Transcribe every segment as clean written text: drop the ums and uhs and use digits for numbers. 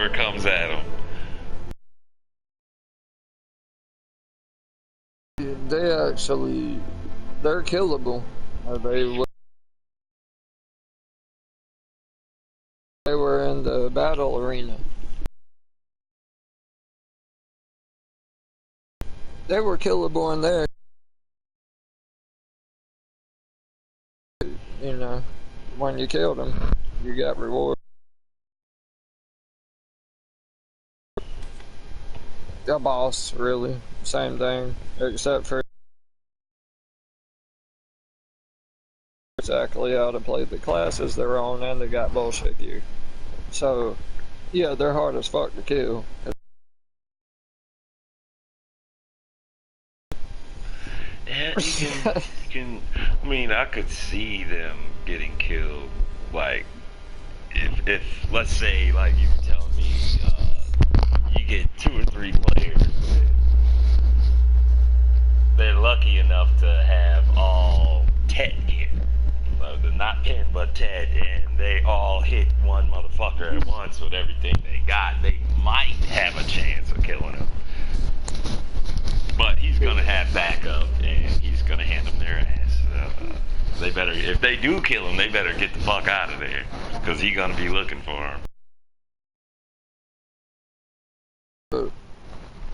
whoever comes at him. They're killable. They were in the battle arena. They were killable in there. You know, when you killed them, you got reward. A boss, really, same thing, except for exactly how to play the classes they're on, and they got bullshit gear. So, yeah, they're hard as fuck to kill. Yeah, you can. I mean, I could see them getting killed. Like, if let's say, like you were telling me, you get 2 or 3 players, they're lucky enough to have all Ted gear. Not Pen, but Ted, and they all hit one motherfucker at once with everything they got. They might have a chance of killing him. But he's gonna have backup, and he's gonna hand them their ass. They better, if they do kill him, they better get the fuck out of there, because he's gonna be looking for him.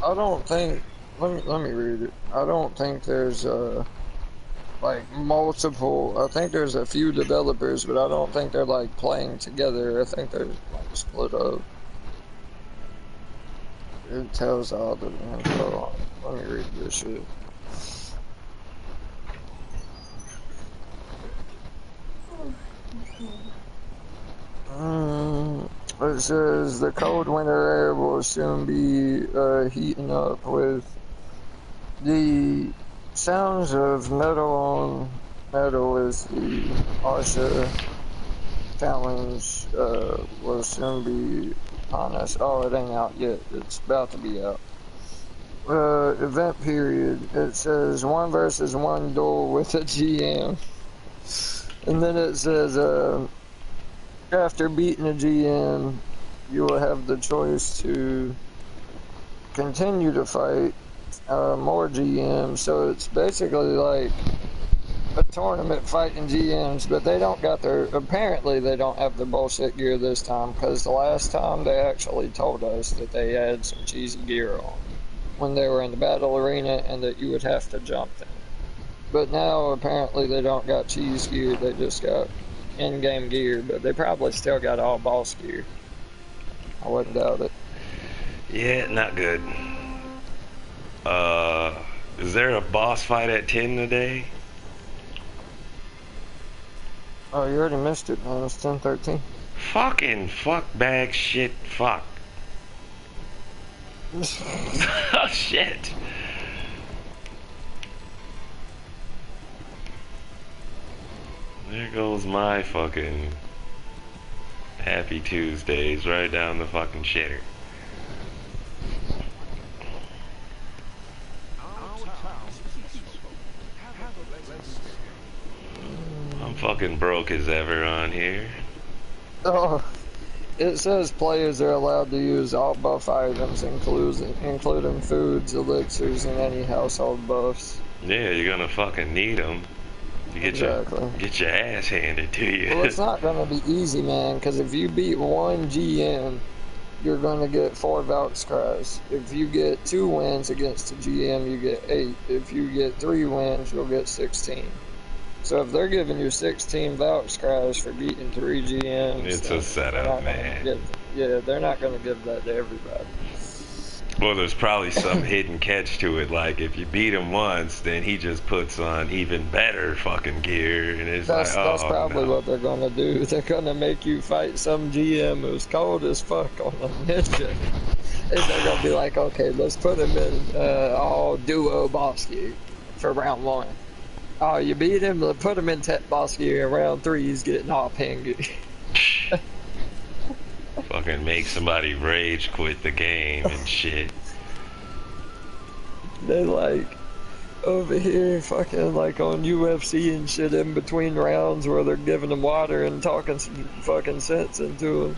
I don't think, let me read it. I don't think there's, like, multiple, I think there's a few developers, but I don't think they're, like, playing together. I think they're, like, split up. It tells all the info. Let me read this shit. It says the cold winter air will soon be heating up with the sounds of metal on metal as the OSHA challenge will soon be on us. Oh, it ain't out yet. It's about to be out. Event period. It says 1 versus 1 duel with a GM. And then it says, after beating a GM, you will have the choice to continue to fight more GMs. So it's basically like a tournament fighting GMs, but they don't got their, apparently they don't have their bullshit gear this time, because the last time they actually told us that they had some cheesy gear on when they were in the battle arena, and that you would have to jump them. But now apparently they don't got cheese gear, they just got in-game gear, but they probably still got all boss gear. I wouldn't doubt it. Yeah, not good. Is there a boss fight at 10 today? Oh, you already missed it, man. It's 10:13. Fucking fuck bag shit fuck. Oh shit. There goes my fucking Happy Tuesdays right down the fucking shitter. I'm fucking broke as ever on here. Oh, it says players are allowed to use all buff items, including foods, elixirs, and any household buffs. Yeah, you're gonna fucking need them. You get your ass handed to you. Well, it's not gonna be easy, man, because if you beat 1 GM, you're gonna get 4 Valks cries. If you get 2 wins against a GM, you get 8. If you get 3 wins, you'll get 16. So if they're giving you 16 Valks cries for beating 3 GMs, it's a setup, man. Yeah, they're not gonna give that to everybody. Well, there's probably some hidden catch to it, like if you beat him once, then he just puts on even better fucking gear, and it's that's probably no. what they're gonna do. They're gonna make you fight some GM who's cold as fuck on a ninja, and they're gonna be like, okay, let's put him in all duo boss gear for round 1. Oh, you beat him, put him in tech boss gear, and round 3 he's getting all pen gear. Fucking make somebody rage quit the game and shit. They like over here fucking like on UFC and shit in between rounds where they're giving them water and talking some fucking sense into them.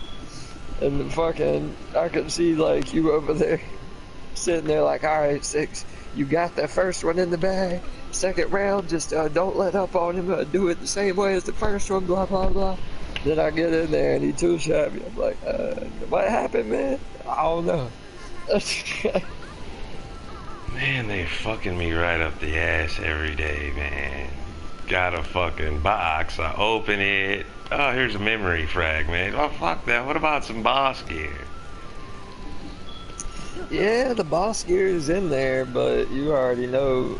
And the fucking, I could see like you over there sitting there like, all right, Six, you got the first one in the bag. Second round, just don't let up on him. Do it the same way as the first one, blah, blah, blah. Then I get in there and he two-shot me. I'm like, what happened, man? I don't know. Man, they fucking me right up the ass every day, man. Got a fucking box. I open it. Oh, here's a memory fragment. Oh, fuck that. What about some boss gear? Yeah, the boss gear is in there, but you already know.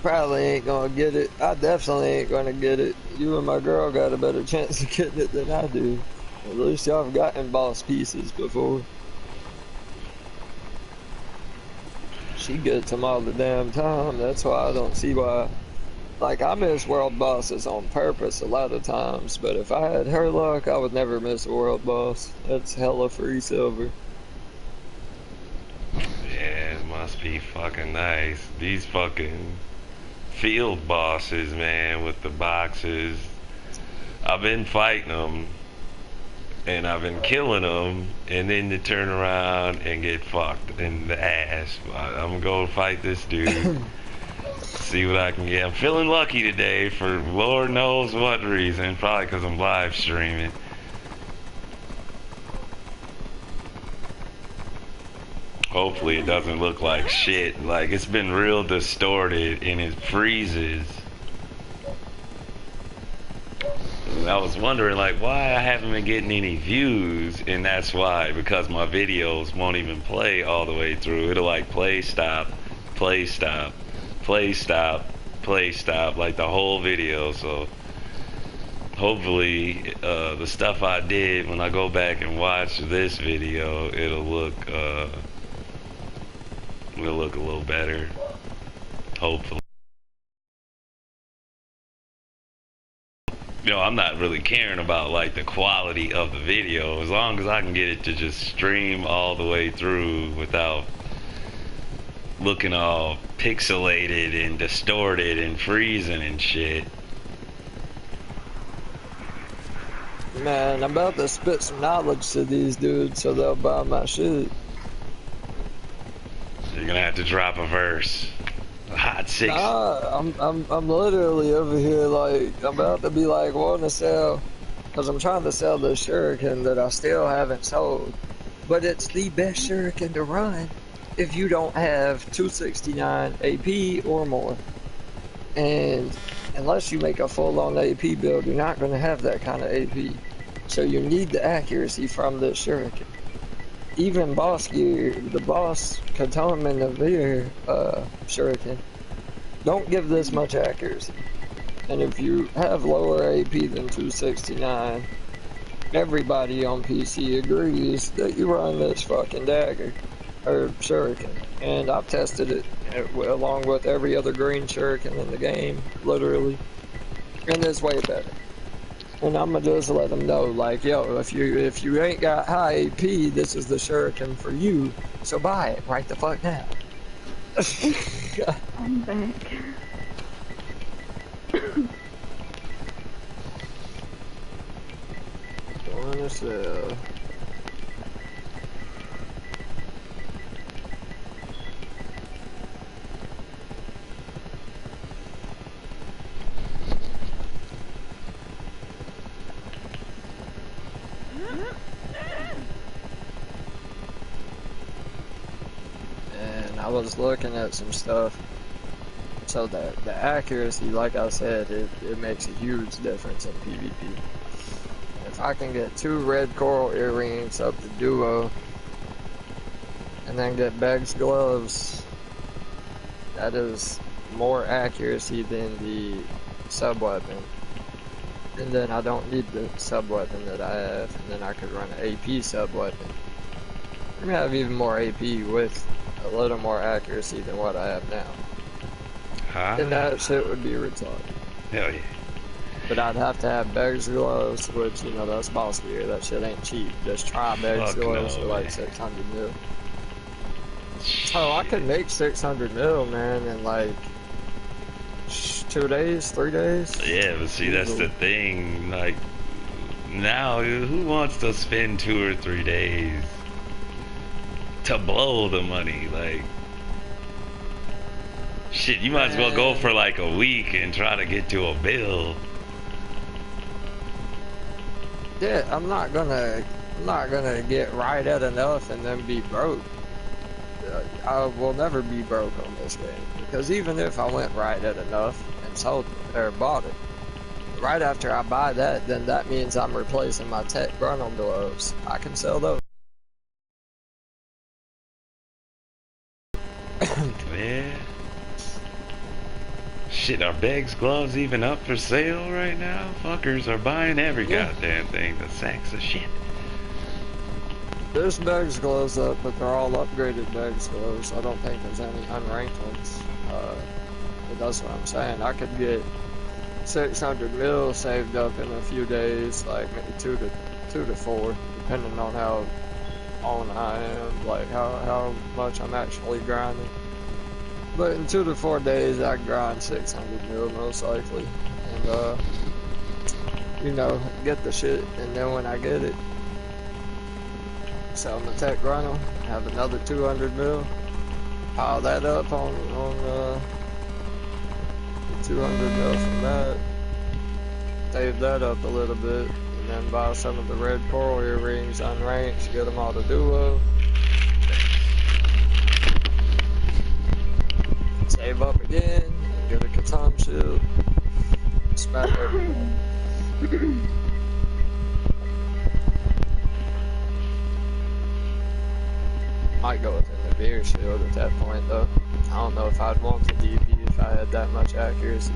Probably ain't gonna get it. I definitely ain't gonna get it. You and my girl got a better chance of getting it than I do. At least y'all have gotten boss pieces before. She gets them all the damn time. That's why I don't see why. Like, I miss world bosses on purpose a lot of times, but if I had her luck, I would never miss a world boss. That's hella free silver. Yeah, it must be fucking nice. These fucking field bosses, man, with the boxes. I've been fighting them, and I've been killing them, and then they turn around and get fucked in the ass. I'm gonna go fight this dude. See what I can get. I'm feeling lucky today for Lord knows what reason. Probably because I'm live streaming. Hopefully it doesn't look like shit. Like, it's been real distorted and it freezes. And I was wondering, like, why I haven't been getting any views, and that's why, because my videos won't even play all the way through. It'll like play, stop, play, stop, play, stop, play, stop, like the whole video. So hopefully the stuff I did, when I go back and watch this video, it'll look a little better, hopefully. You know, I'm not really caring about like the quality of the video, as long as I can get it to just stream all the way through without looking all pixelated and distorted and freezing and shit. Man, I'm about to spit some knowledge to these dudes so they'll buy my shit. You're gonna have to drop a verse. A hot six. Nah, I'm literally over here like, I'm about to be like wanting to sell, because I'm trying to sell this shuriken that I still haven't sold. But it's the best shuriken to run if you don't have 269 AP or more. And unless you make a full-on AP build, you're not going to have that kind of AP. So you need the accuracy from this shuriken. Even boss gear, the boss Katana and the Veer shuriken, don't give this much accuracy. And if you have lower AP than 269, everybody on PC agrees that you run this fucking dagger, or shuriken. And I've tested it along with every other green shuriken in the game, literally. And it's way better. And I'ma just let them know, like, yo, if you ain't got high AP, this is the shuriken for you. So buy it right the fuck now. I'm back. Going to sell. And I was looking at some stuff. So the accuracy, like I said, it makes a huge difference in PvP. If I can get 2 red coral earrings up to duo, and then get Beg's gloves, that is more accuracy than the sub-weapon. And then I don't need the sub-weapon that I have, and then I could run an AP sub-weapon. I'm gonna have even more AP with a little more accuracy than what I have now. Huh? And that shit would be retarded. Hell yeah. But I'd have to have Beg's gloves, which, you know, that's boss gear. That shit ain't cheap. Just try Beg's Fuck gloves no, for like man. 600 mil. Oh, I could make 600 mil, man, in like 2 days, 3 days. Yeah, but see, that's the thing. Like, Now, who wants to spend 2 or 3 days to blow the money? Like, shit, you might as well go for like a week and try to get to a bill. Yeah, I'm not gonna get right at enough and then be broke. I will never be broke on this game, because even if I went right at enough and sold it, or bought it, right after I buy that, then that means I'm replacing my Tech Brunel gloves. I can sell those. Man. Shit, are Beg's gloves even up for sale right now? Fuckers are buying every goddamn thing. The sacks of shit. There's Beg's gloves up, but they're all upgraded Beg's gloves. I don't think there's any unranked ones. But that's what I'm saying. I could get 600 mil saved up in a few days, like maybe two to four, depending on how on I am, like how much I'm actually grinding. But in 2 to 4 days, I grind 600 mil most likely, and you know, get the shit, and then when I get it, sell my Tech Brunel, have another 200 mil, pile that up on 200 mil from that, save that up a little bit, and then buy some of the red coral earrings unranked, get them all to duo. Save up again, and get a Catan shield, smack everything. Might go with an Avir shield at that point though. I don't know if I'd want the DP if I had that much accuracy.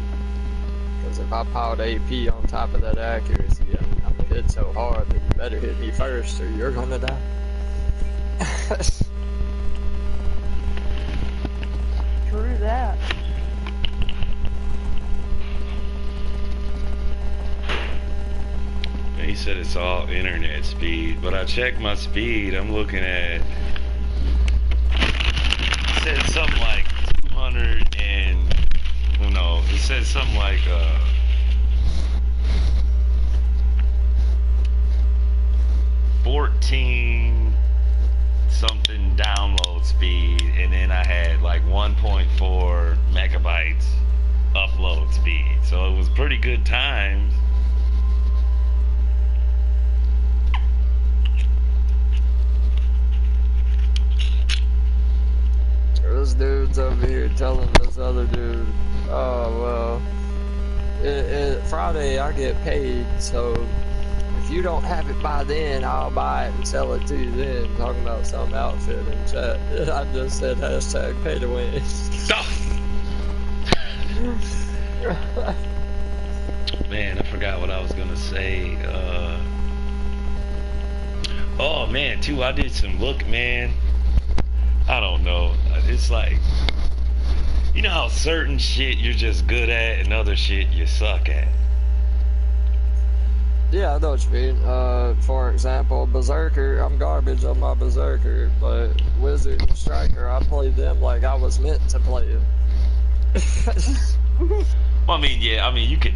Because if I piled AP on top of that accuracy, I'm gonna hit so hard that you better hit me first or you're gonna die. True that. He said it's all internet speed, but I checked my speed. I'm looking at, it said something like 200 and, well, no, it said something like 14 something download speed, and then I had like 1.4 megabytes upload speed, so it was pretty good times. This dude's over here telling this other dude, oh well, Friday I get paid, so if you don't have it by then, I'll buy it and sell it to you then. Talking about some outfit in chat. I just said hashtag pay to win. Man, I forgot what I was gonna say. Oh man, too, I did some look, man. I don't know. It's like, you know how certain shit you're just good at and other shit you suck at. Yeah, I know what you mean. For example, Berserker, I'm garbage on my Berserker, but Wizard and Striker, I played them like I was meant to play them. Well, I mean, yeah, I mean, you could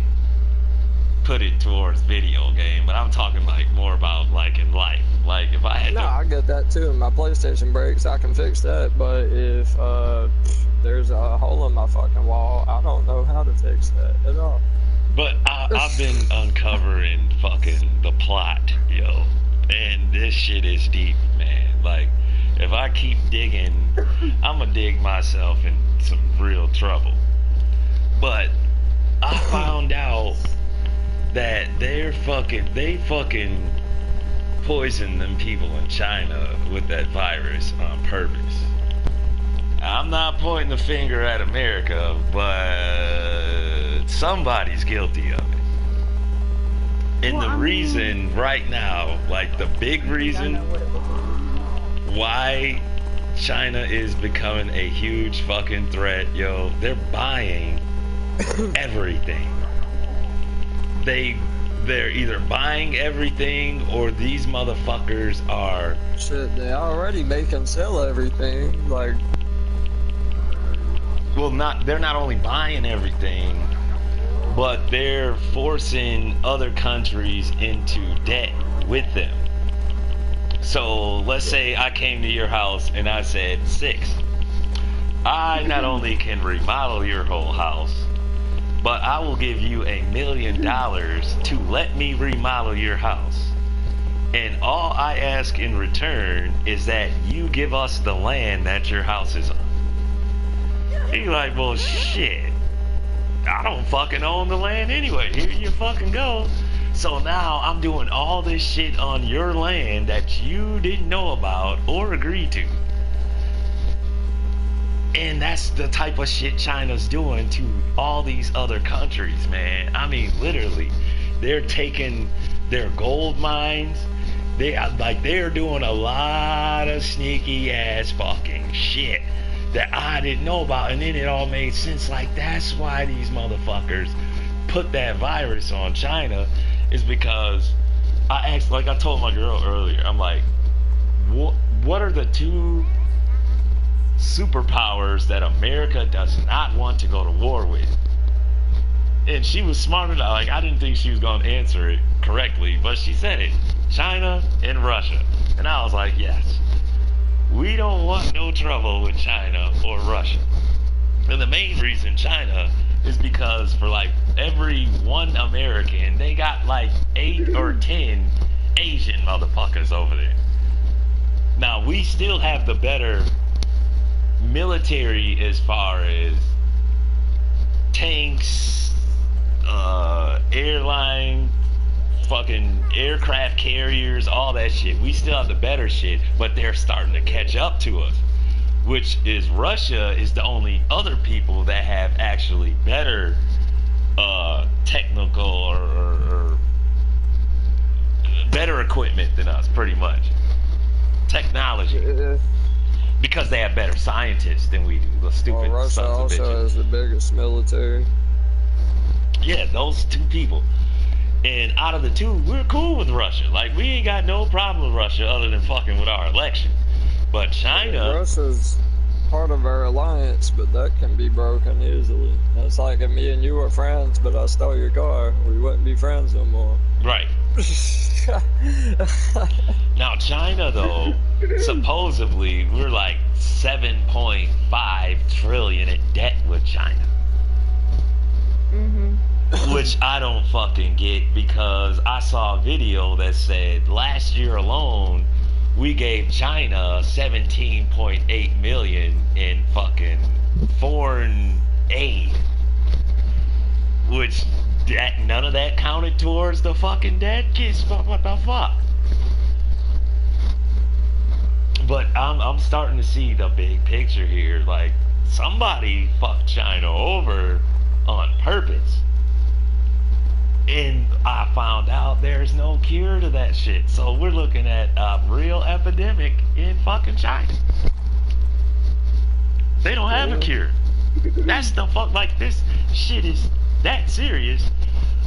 put it towards video game, but I'm talking like more about like in life. Like if I had No, I get that too. My PlayStation breaks, I can fix that, but if there's a hole in my fucking wall, I don't know how to fix that at all. But I've been uncovering fucking the plot, yo, and this shit is deep, man. Like, if I keep digging, I'ma dig myself in some real trouble. But I found out that they fucking poisoned them people in China with that virus on purpose. I'm not pointing the finger at America, but somebody's guilty of it. And the reason right now, like the big reason why China is becoming a huge fucking threat, yo, they're buying everything. They're either buying everything or these motherfuckers are... Shit, they already make and sell everything, like... Well, they're not only buying everything, but they're forcing other countries into debt with them. So let's say I came to your house and I said, Six, I not only can remodel your whole house, but I will give you $1 million to let me remodel your house. And all I ask in return is that you give us the land that your house is on. He's like, well, shit. I don't fucking own the land anyway. Here you fucking go. So now I'm doing all this shit on your land that you didn't know about or agree to. And that's the type of shit China's doing to all these other countries, man. I mean, literally, they're taking their gold mines. They're doing a lot of sneaky ass fucking shit that I didn't know about, and then it all made sense. Like, that's why these motherfuckers put that virus on China, is because I asked, like I told my girl earlier, I'm like, what are the two superpowers that America does not want to go to war with? And she was smart enough, like, I didn't think she was going to answer it correctly, but she said it: China and Russia. And I was like, yes. We don't want no trouble with China or Russia. And the main reason China is because for like every one American, they got like 8 or 10 Asian motherfuckers over there. Now, we still have the better military as far as tanks, airline, fucking aircraft carriers, all that shit. We still have the better shit, but they're starting to catch up to us. Which is, Russia is the only other people that have actually better technical or better equipment than us, pretty much. Technology. Because they have better scientists than we do. The stupid Russia sons of also bitches. has the biggest military. Yeah, those two people. And out of the two, we're cool with Russia. Like, we ain't got no problem with Russia other than fucking with our election. But China... Russia's part of our alliance, but that can be broken easily. It's like if me and you were friends, but I stole your car. We wouldn't be friends no more. Right. Now, China, though, supposedly, we're like 7.5 trillion in debt with China. Which I don't fucking get, because I saw a video that said last year alone we gave China 17.8 million in fucking foreign aid, which none of that counted towards the fucking debt. Kids, what the fuck? But I'm starting to see the big picture here. Like, somebody fucked China over on purpose. And I found out there's no cure to that shit. So we're looking at a real epidemic in fucking China. They don't have a cure. That's the fuck, like, this shit is that serious.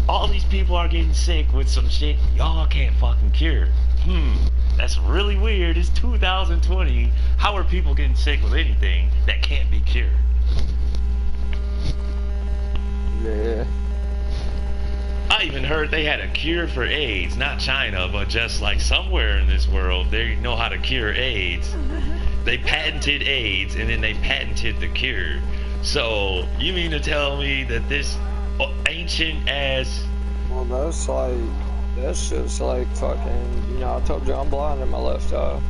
All these people are getting sick with some shit y'all can't fucking cure. That's really weird. It's 2020. How are people getting sick with anything that can't be cured? Yeah. I even heard they had a cure for AIDS, not China, but just like somewhere in this world, they know how to cure AIDS. They patented AIDS, and then they patented the cure. So, you mean to tell me that this ancient ass... Well, that's just like fucking, you know, I told you I'm blind in my left eye.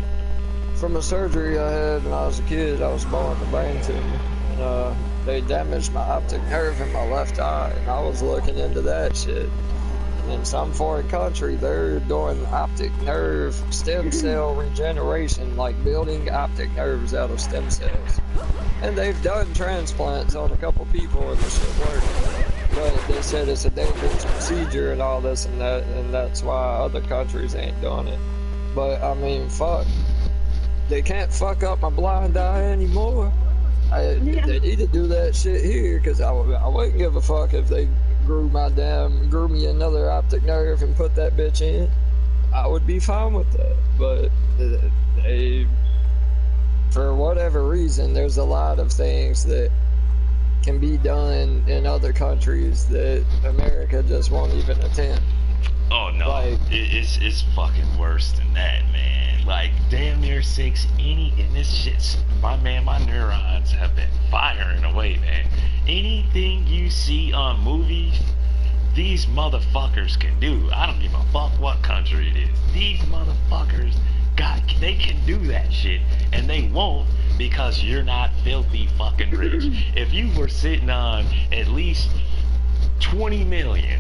From a surgery I had when I was a kid, I was born with a brain tumor. And, they damaged my optic nerve in my left eye, and I was looking into that shit. And in some foreign country, they're doing optic nerve stem cell regeneration, like building optic nerves out of stem cells. And they've done transplants on a couple people, and the shit worked. But they said it's a dangerous procedure and all this and that, and that's why other countries ain't doing it. But, I mean, fuck. They can't fuck up my blind eye anymore. They need to do that shit here, because I wouldn't give a fuck if they grew me another optic nerve and put that bitch in. I would be fine with that. But they, for whatever reason, there's a lot of things that can be done in other countries that America just won't even attend. Oh no, Like- it's fucking worse than that, man. Like damn near 6 and this shit's my neurons have been firing away, man. Anything you see on movies, these motherfuckers can do. I don't give a fuck what country it is. These motherfuckers they can do that shit, and they won't because you're not filthy fucking rich. If you were sitting on at least 20 million,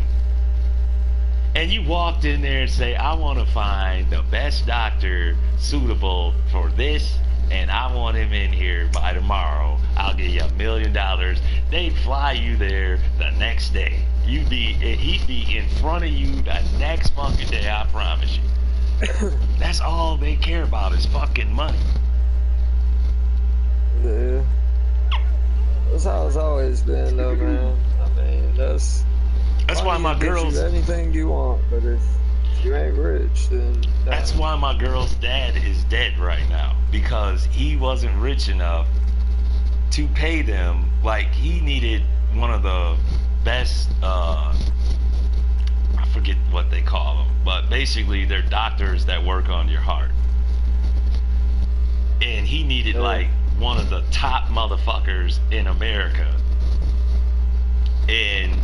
and you walked in there and say, I want to find the best doctor suitable for this, and I want him in here by tomorrow, I'll give you $1 million. They'd fly you there the next day. He'd be in front of you the next fucking day, I promise you. That's all they care about is fucking money. Yeah. That's how it's always been, though, man. I mean, that's why my money will get girls. you anything you want, but if you ain't rich, then That's why my girl's dad is dead right now, because he wasn't rich enough to pay them. Like, he needed one of the best, I forget what they call them, but basically they're doctors that work on your heart. And he needed like one of the top motherfuckers in America. And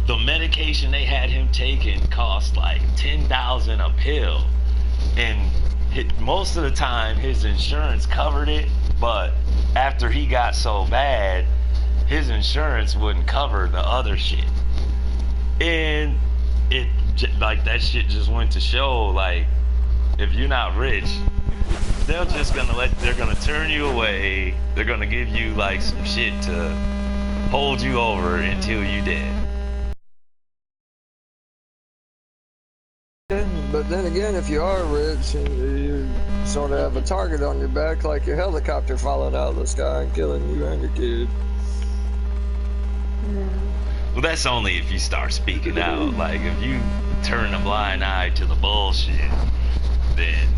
the medication they had him taking cost like $10,000 a pill, and most of the time his insurance covered it, but after he got so bad, his insurance wouldn't cover the other shit. And it like that shit just went to show, like, if you're not rich, they're gonna turn you away. They're gonna give you like some shit to hold you over until you dead. But then again, if you are rich and you sort of have a target on your back, like your helicopter falling out of the sky and killing you and your kid. Well, that's only if you start speaking out. Like, if you turn a blind eye to the bullshit, then,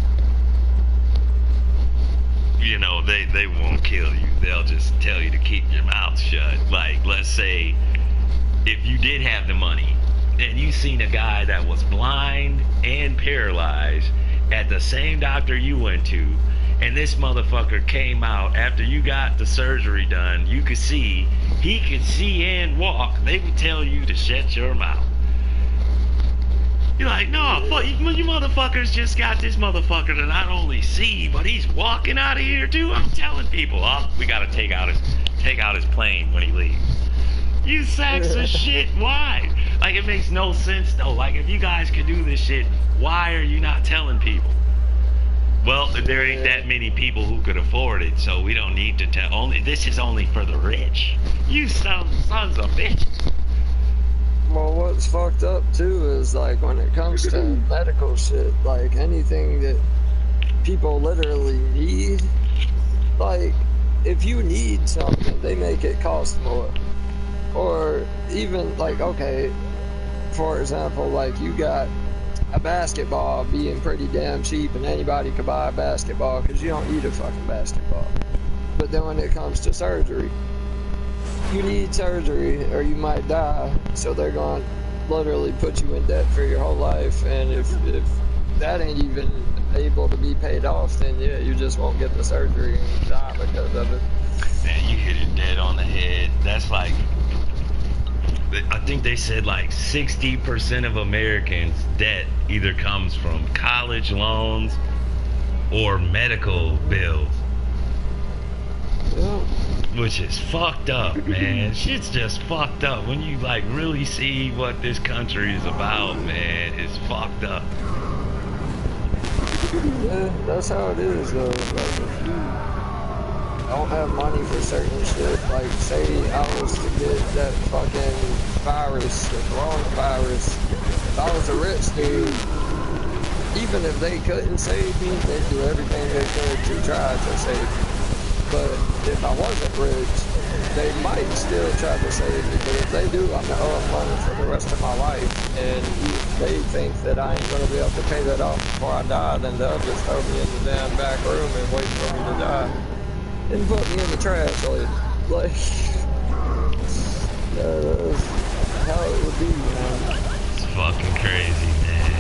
you know, they won't kill you. They'll just tell you to keep your mouth shut. Like, let's say, if you did have the money, and you seen a guy that was blind and paralyzed at the same doctor you went to, and this motherfucker came out after you got the surgery done, he could see and walk, they would tell you to shut your mouth. You're like, no, fuck, you motherfuckers just got this motherfucker that not only see, but he's walking out of here too. I'm telling people, oh, we gotta take out his plane when he leaves. You sacks of shit, why? Like, it makes no sense though. Like, if you guys can do this shit, why are you not telling people? Well, there ain't that many people who could afford it, so we don't need to tell. This is only for the rich. You sons of bitches. Well, what's fucked up too is, like, when it comes to medical shit, like anything that people literally need, like, if you need something, they make it cost more. Or even, like, okay, for example, like, you got a basketball being pretty damn cheap and anybody could buy a basketball because you don't need a fucking basketball. But then when it comes to surgery, you need surgery or you might die, so they're going to literally put you in debt for your whole life, and if that ain't even able to be paid off, then yeah, you just won't get the surgery and die because of it. Man, you hit it dead on the head. That's like, I think they said like 60% of Americans' debt either comes from college loans or medical bills. Yeah. Which is fucked up, man. Shit's just fucked up. When you like really see what this country is about, man, it's fucked up. Yeah, that's how it is though. Like, if you don't have money for certain shit, like say I was to get that fucking virus, the coronavirus, if I was a rich dude, even if they couldn't save me, they'd do everything they could to try to save me. But if I wasn't rich, they might still try to save me. But if they do, I'm gonna owe them money for the rest of my life. And if they think that I ain't gonna be able to pay that off before I die, then they'll just throw me in the damn back room and wait for me to die. And put me in the trash, like That's how it would be, man. It's fucking crazy, man.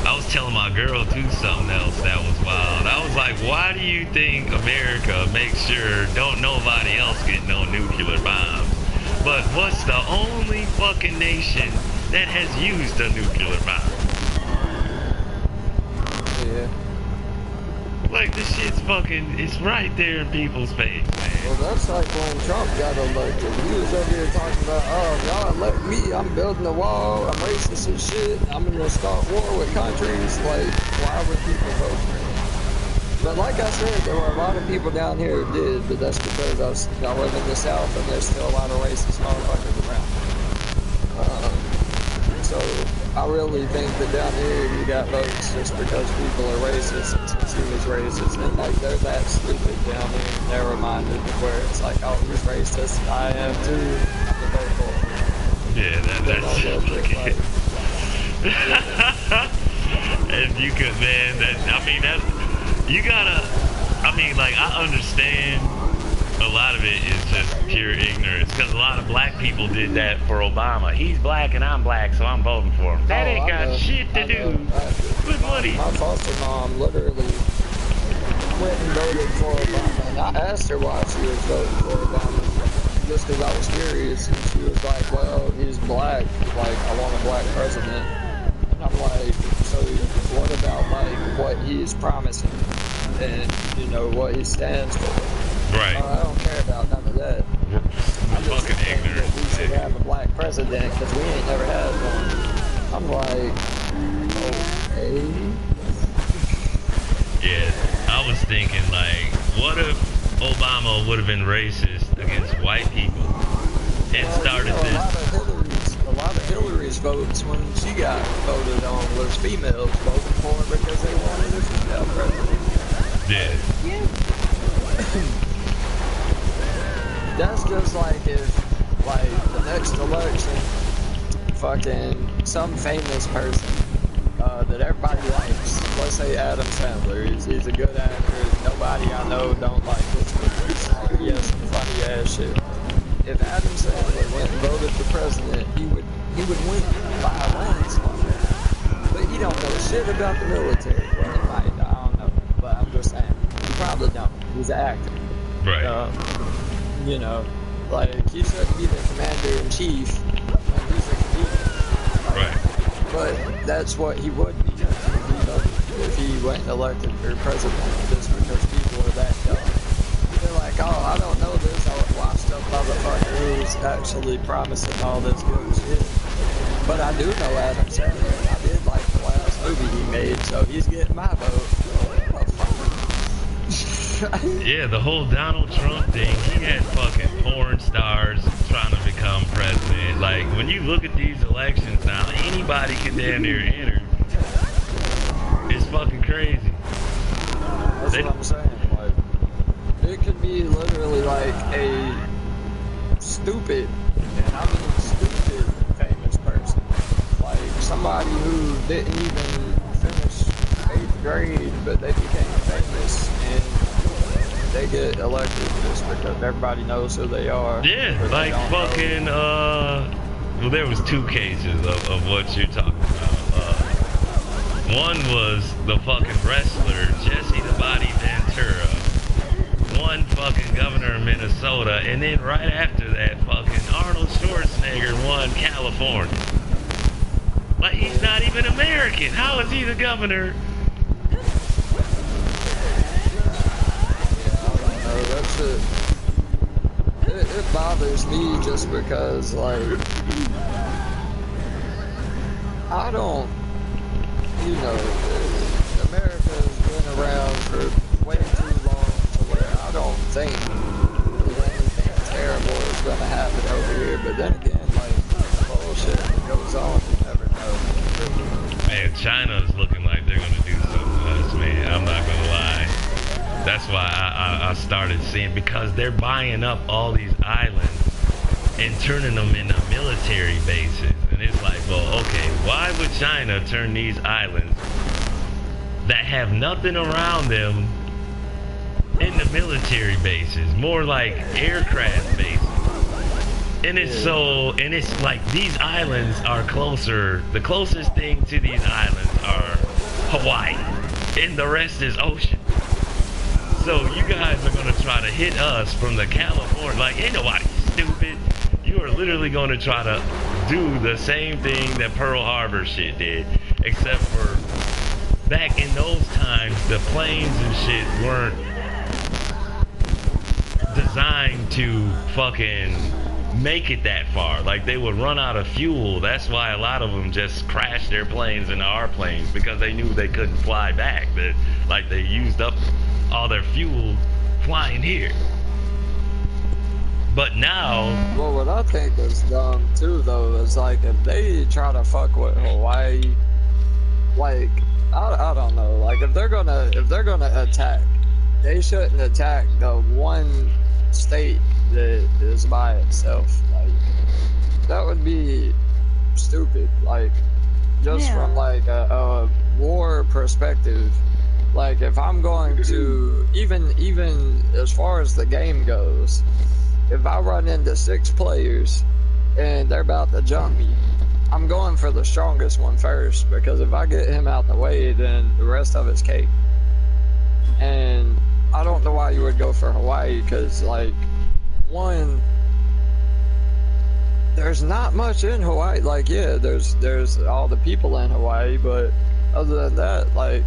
I was telling my girl too something else that was wild. I was like, why do you think America makes sure don't nobody else get no nuclear bombs? But what's the only fucking nation that has used a nuclear bomb? Yeah. Like, this shit's fucking, it's right there in people's face, man. Well, that's like when Trump got elected. He was over here talking about, oh, y'all elect me, I'm building a wall, I'm racist as shit, I'm gonna start war with countries. Like, why would people vote for him? But like I said, there were a lot of people down here who did, but that's because I live in the South and there's still a lot of racist motherfuckers around. So I really think that down here you got votes just because people are racist, and since he was racist, and like they're that stupid down here, and they're reminded of where it's like, oh, he's racist, I am too, I'm the vote for him. Yeah, that's just fucking... And you could, man, that, I mean, that, you gotta, I mean, like, I understand a lot of it is just pure ignorance, because a lot of black people did that for Obama. He's black and I'm black, so I'm voting for him. That ain't got shit to do with what he... My foster mom literally went and voted for Obama, and I asked her why she was voting for Obama, just because I was curious, and she was like, well, he's black, like, I want a black president. And I'm like, so what about, like, what he's promising, and, you know, what he stands for? Right. I don't care about none of that. I'm fucking ignorant. We should have a black president because we ain't never had one. I'm like, okay. Yeah, I was thinking, like, what if Obama would have been racist against white people and started this? A lot of Hillary's votes when she got voted on was females voting for her because they wanted a female president. Yeah. That's just like if, like, the next election, fucking some famous person that everybody likes, let's say Adam Sandler, he's a good actor, nobody I know don't like his movies, he has some funny ass shit. If Adam Sandler went and voted for president, he would win by a landslide. But he don't know shit about the military. Well, he might, I don't know, but I'm just saying, he probably don't. He's an actor. Right. You know, like, he shouldn't be the commander-in-chief when he's a comedian. Right. But that's what he would be if he went elected for president, just because people are that dumb. They're like, oh, I don't know this, I watched a motherfucker who's actually promising all this good shit. But I do know Adam Sandler. I did like the last movie he made, so he's getting my vote. Yeah, the whole Donald Trump thing, he had fucking porn stars trying to become president. Like, when you look at these elections now, anybody can damn near enter. It's fucking crazy. That's what I'm saying. Like, it could be literally like a stupid, and I mean stupid, famous person. Like, somebody who didn't even finish 8th grade, but they became famous, and they get elected just because everybody knows who they are. Yeah, like fucking, well, there was two cases of what you're talking about. One was the fucking wrestler, Jesse the Body Ventura. One fucking governor of Minnesota, and then right after that, fucking Arnold Schwarzenegger won California. Like, he's not even American. How is he the governor? That's it. It bothers me just because, like, I don't, you know, America's been around for way too long to where I don't think that anything terrible is going to happen over here. But then again, like, bullshit that goes on, you never know. Man, China's looking like they're gonna do something to us, man. I'm not gonna lie. That's why I started seeing, because they're buying up all these islands and turning them into military bases. And it's like, well, okay, why would China turn these islands that have nothing around them into military bases? More like aircraft bases. And it's like these islands are closer. The closest thing to these islands are Hawaii, and the rest is ocean. So you guys are gonna try to hit us from the California. Like, ain't nobody stupid. You are literally gonna try to do the same thing that Pearl Harbor shit did, except for back in those times, the planes and shit weren't designed to fucking make it that far. Like, they would run out of fuel. That's why a lot of them just crashed their planes into our planes, because they knew they couldn't fly back. That, like, they used up all their fuel flying here. But now, well, what I think is dumb too, though, is like if they try to fuck with Hawaii, like I don't know, like if they're gonna attack, they shouldn't attack the one state that is by itself. Like, that would be stupid. Like, just from like a war perspective, like if I'm going to even as far as the game goes, if I run into 6 players and they're about to jump me, I'm going for the strongest one first, because if I get him out the way, then the rest of it's cake. And I don't know why you would go for Hawaii, because, like, one, there's not much in Hawaii. Like, yeah, there's all the people in Hawaii, but other than that, like,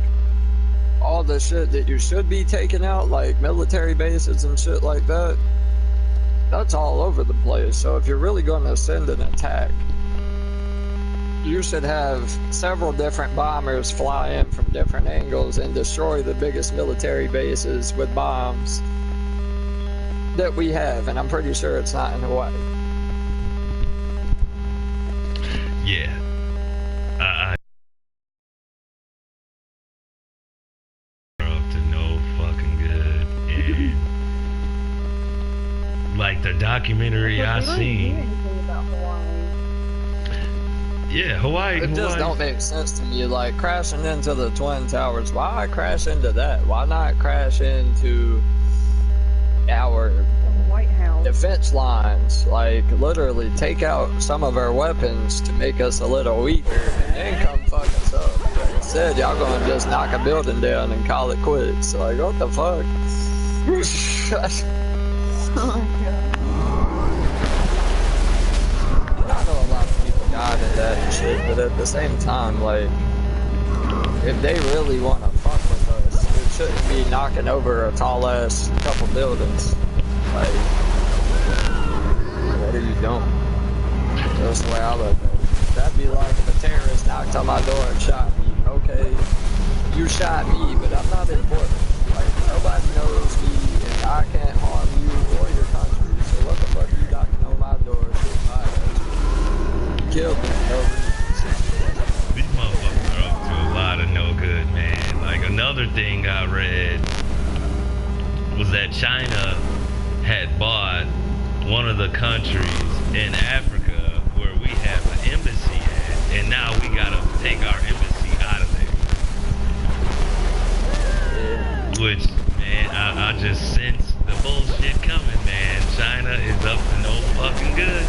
all the shit that you should be taking out, like military bases and shit like that, that's all over the place. So if you're really going to send an attack, you should have several different bombers fly in from different angles and destroy the biggest military bases with bombs that we have, and I'm pretty sure it's not in Hawaii. yeah, I up to no fucking good. And like the documentary I seen. Yeah, Hawaii. It just don't make sense to me. Like, crashing into the Twin Towers. Why crash into that? Why not crash into our White House defense lines? Like, literally take out some of our weapons to make us a little weaker, and then come fuck us up. But instead, y'all gonna just knock a building down and call it quits. Like, what the fuck? Oh my god. I know a lot of people died in that and shit, but at the same time, like, if they really want to fuck with us, it shouldn't be knocking over a tall ass couple buildings. Like, what are you doing? That's the way I look at it. That'd be like if a terrorist knocked on my door and shot me. Okay, you shot me, but I'm not important. Like, nobody knows me, and I can't harm you or your country. So what the fuck are you knocking on my door? Killed me. These motherfuckers are up to a lot of no good, man. Like, another thing I read was that China had bought one of the countries in Africa where we have an embassy at, and now we gotta take our embassy out of there. Which, man, I just sense the bullshit coming, man. China is up to no fucking good.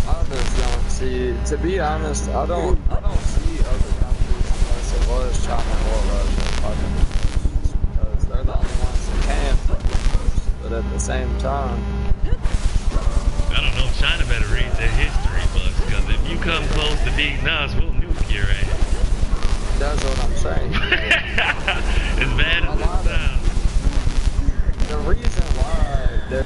I just don't see, to be honest, I don't see other countries unless it was China or Russia fucking, because they're the only ones that can fuck with us. But at the same time, I don't know, China better read their history books, because if you come close to beating us, we'll nuke your ass. that's what I'm saying. As bad as it sounds. The reason why they're